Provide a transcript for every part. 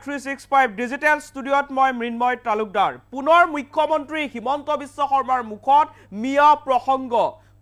365 digital ষ্টুডিঅ'ত মই মৃন্ময় তালুকদাৰ পুনৰ মুখ্যমন্ত্ৰী হিমন্ত বিশ্ব শৰ্মাৰ মুখত মিয়া প্ৰসংগ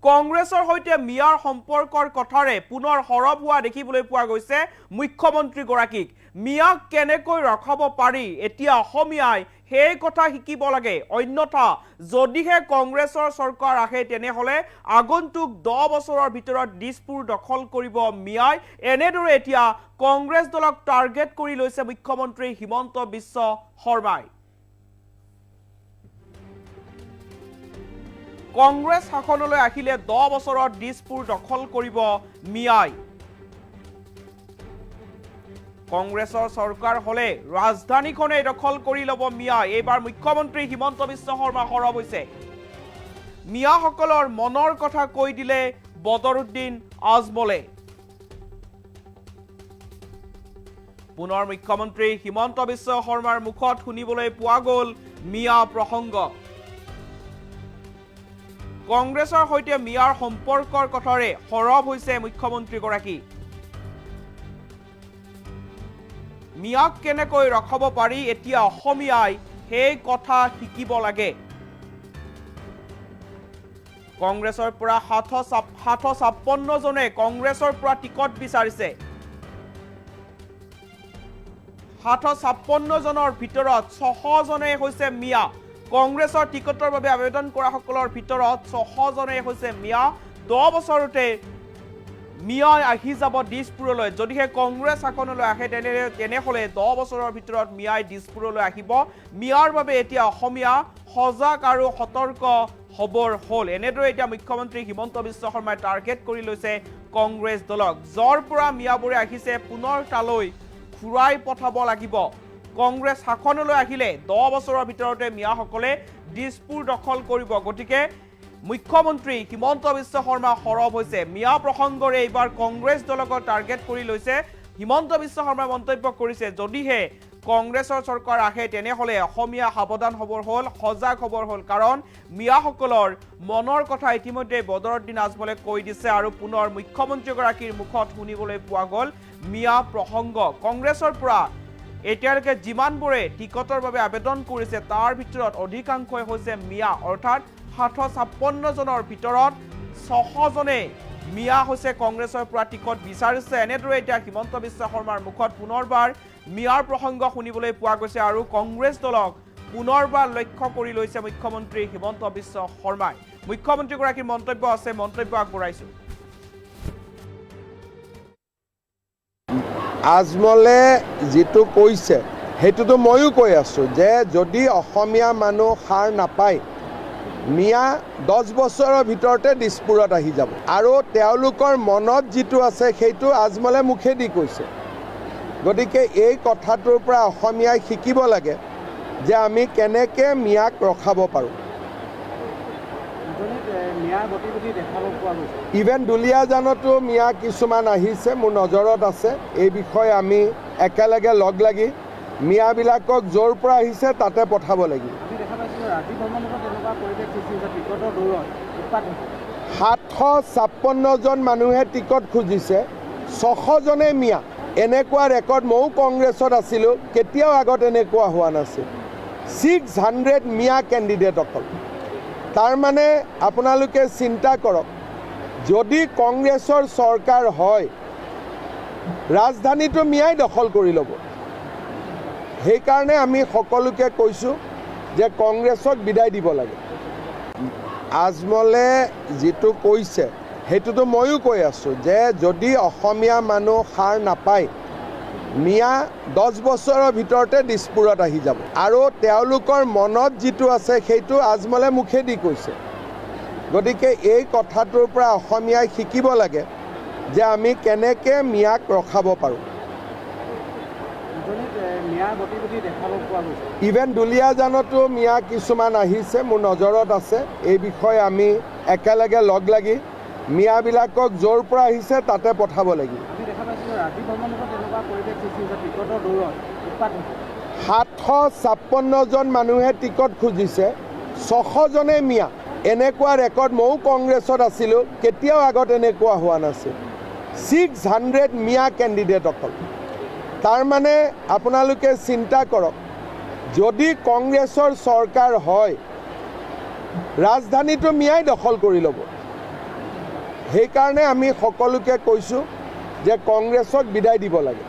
কংগ্ৰেছৰ হৈতে মিয়াৰ সম্পৰ্কৰ কথাৰে পুনৰ হৰব হোৱা দেখিবলৈ পোৱা গৈছে মুখ্যমন্ত্ৰী গৰাকীক মিয়াক কেনেকৈ ৰখাব পাৰি এতিয়া অসমীয়াই সেই কথা শিকিব লাগে অন্যথা যদিহে কংগ্ৰেছৰ চৰকাৰ আহে তেনেহলে আগন্তুক 10 বছৰৰ ভিতৰত দিছপুৰ দখল কৰিব মিয়াই এনেদৰে এতিয়া কংগ্ৰেছ দলক টাৰ্গেট কৰি লৈছে মুখ্যমন্ত্ৰী হিমন্ত বিশ্ব শৰ্মাই কংগ্ৰেছ শাসনলৈ আহিলে 10 বছৰত দিছপুৰ দখল কৰিব মিয়াই কংগ্ৰেছৰ চৰকাৰ হলে ৰাজধানীখনে দখল কৰি লব মিয়াই এইবাৰ মুখ্যমন্ত্ৰী হিমন্ত বিশ্ব শৰ্মা হৰব হৈছে মিয়াসকলৰ মনৰ কথা কৈ দিলে বদৰুদ্দিন আজমলে পুনৰ মুখ্যমন্ত্ৰী হিমন্ত বিশ্ব শৰ্মাৰ মুখত শুনিবলৈ পোৱা গ'ল মিয়া প্ৰসংগ কংগ্ৰেছৰ হৈতে মিয়াৰ সম্পৰ্কৰ কথাৰে হৰব হৈছে মুখ্যমন্ত্ৰী গৰাকী মিয়াক কেনেকৈ ৰখাব পাৰি এতিয়া অসমীয়াই সেই কথা শিকিব লাগে কংগ্ৰেছৰ পৰা 756 জনে কংগ্ৰেছৰ পৰা টিকট বিচাৰিছে 756 জনৰ ভিতৰত 600 জনে হৈছে মিয়া কংগ্ৰেছৰ টিকটৰ বাবে আবেদন কৰা সকলৰ ভিতৰত 600 জনে হৈছে মিয়া 10 বছৰতে মিয়া আহি যাব দিছপুৰলৈ যদিহে কংগ্ৰেছ শাসনলৈ আহে তেনেহলে 10 বছৰৰ ভিতৰত মিয়াই দিছপুৰলৈ আহিব মিয়াৰ বাবে এতিয়া অসমীয়া সজাগ আৰু সতৰ্ক হবৰ হল এনেদৰে এতিয়া মুখ্যমন্ত্ৰী হিমন্ত বিশ্ব শৰ্মাই টাৰ্গেট কৰি লৈছে কংগ্ৰেছ দলক জৰ পৰা মিয়াবোৰে আহিছে পুনৰ তালৈ ঘূৰাই পঠাব লাগিব কংগ্ৰেছ শাসনলৈ আহিলে 10 বছৰৰ ভিতৰতে মিয়াসকলে দিছপুৰ দখল কৰিব গতিকে মুখ্যমন্ত্ৰী হিমন্ত বিশ্ব শৰ্মা হৰব হৈছে মিয়া প্ৰসংগৰে এইবাৰ কংগ্ৰেছ দলক টাৰ্গেট কৰি লৈছে হিমন্ত বিশ্ব শৰ্মাই মন্তব্য কৰিছে যদিহে কংগ্ৰেছৰ চৰকাৰ আহে তেনেহলে অসমীয়া সাৱধান হবৰ হল সজাগ হবৰ হল কাৰণ মিয়াসকলৰ মনৰ কথা ইতিমধ্যে বদৰুদ্দিন আজমলে কৈ দিছে আৰু পুনৰ মুখ্যমন্ত্ৰী গৰাকীৰ মুখত শুনিবলৈ পোৱা গ'ল মিয়া প্ৰসংগ কংগ্ৰেছৰ পৰা এতিয়ালৈকে যিমানবোৰে টিকটৰ বাবে আবেদন কৰিছে তাৰ ভিতৰত অধিকাংশই হৈছে মিয়া অৰ্থাৎ 756 জনৰ ভিতৰত 600 জনে মিয়া হৈছে কংগ্ৰেছৰ পৰা টিকট বিচাৰিছে এনেদৰে এতিয়া হিমন্ত বিশ্ব শৰ্মাৰ মুখত পুনৰবাৰ মিয়াৰ প্ৰসংগ শুনিবলৈ পোৱা গৈছে আৰু কংগ্ৰেছ দলক পুনৰবাৰ লক্ষ্য কৰি লৈছে মুখ্যমন্ত্ৰী হিমন্ত বিশ্ব শৰ্মাই মুখ্যমন্ত্ৰী গৰাকীৰ মন্তব্য আছে মন্তব্য আগবঢ়াইছো আজমলে যেটো কৈছে হেতুটো ময়ো কৈ আছো যে যদি অসমীয়া মানুহ সাৰ নাপায় মিয়া 10 বছৰৰ ভিতৰতে দিছপুৰত আহি যাব আৰু তেওঁলোকৰ মনত যেটো আছে সেইটো আজমলে মুখেদি কৈছে গতিকে এই কথাটোৰ পৰা অসমীয়াই শিকিব লাগে যে আমি কেনেকৈ মিয়াক ৰখাব পাৰোঁ ইভেন দুলীয়াজানতো মিয়া কিছুমান আহিছে মোৰ নজৰত আছে এই বিষয়ে আমি একেলগে লগ লাগি মিয়াবিলাকক য'ৰ পৰা আহিছে তাতে পঠাব লাগিব 756 জন মানুহে টিকট খুজিছে 600 জনে মিয়া এনেকুৱা ৰেকৰ্ড ময়ো কংগ্ৰেছত আছিলোঁ কেতিয়াও আগত এনেকুৱা হোৱা নাছিল 600 মিয়া কেণ্ডিডেট অকল তাৰ মানে আপোনালোকে চিন্তা কৰক যদি কংগ্ৰেছৰ চৰকাৰ হয় ৰাজধানীটো মিয়াই দখল কৰি ল'ব সেইকাৰণে আমি সকলোকে কৈছোঁ যে কংগ্ৰেছক বিদায় দিব লাগে আজমলে যেটো কৈছে হেতুটো ময়ো কৈ আছোঁ যে যদি অসমীয়া মানুহ সাৰ নাপায় মিয়া 10 বছৰৰ ভিতৰতে দিছপুৰত আহি যাব আৰু তেওঁলোকৰ মনত যেটো আছে সেইটো আজমলে মুখেদি কৈছে গতিকে এই কথাটোৰ পৰা অসমীয়াই শিকিব লাগে যে আমি কেনেকৈ মিয়াক ৰখাব পাৰোঁ ইভেন দুলীয়াজানতো মিয়া কিছুমান আহিছে মোৰ নজৰত আছে এই বিষয়ে আমি একেলগে লগ লাগি মিয়াবিলাকক য'ৰ পৰা আহিছে তাতে পঠাব লাগিব 756 জন মানুহে টিকট খুজিছে 600 জনে মিয়া এনেকুৱা ৰেকৰ্ড ময়ো কংগ্ৰেছত আছিলোঁ কেতিয়াও আগত এনেকুৱা হোৱা নাছিল 600 মিয়া কেণ্ডিডেট অকল তাৰ মানে আপোনালোকে চিন্তা কৰক, যদি কংগ্ৰেছৰ চৰকাৰ হয় ৰাজধানীটো মিয়াই দখল কৰি ল'ব। সেইকাৰণে আমি সকলোকে কৈছোঁ যে কংগ্ৰেছক বিদায় দিব লাগে।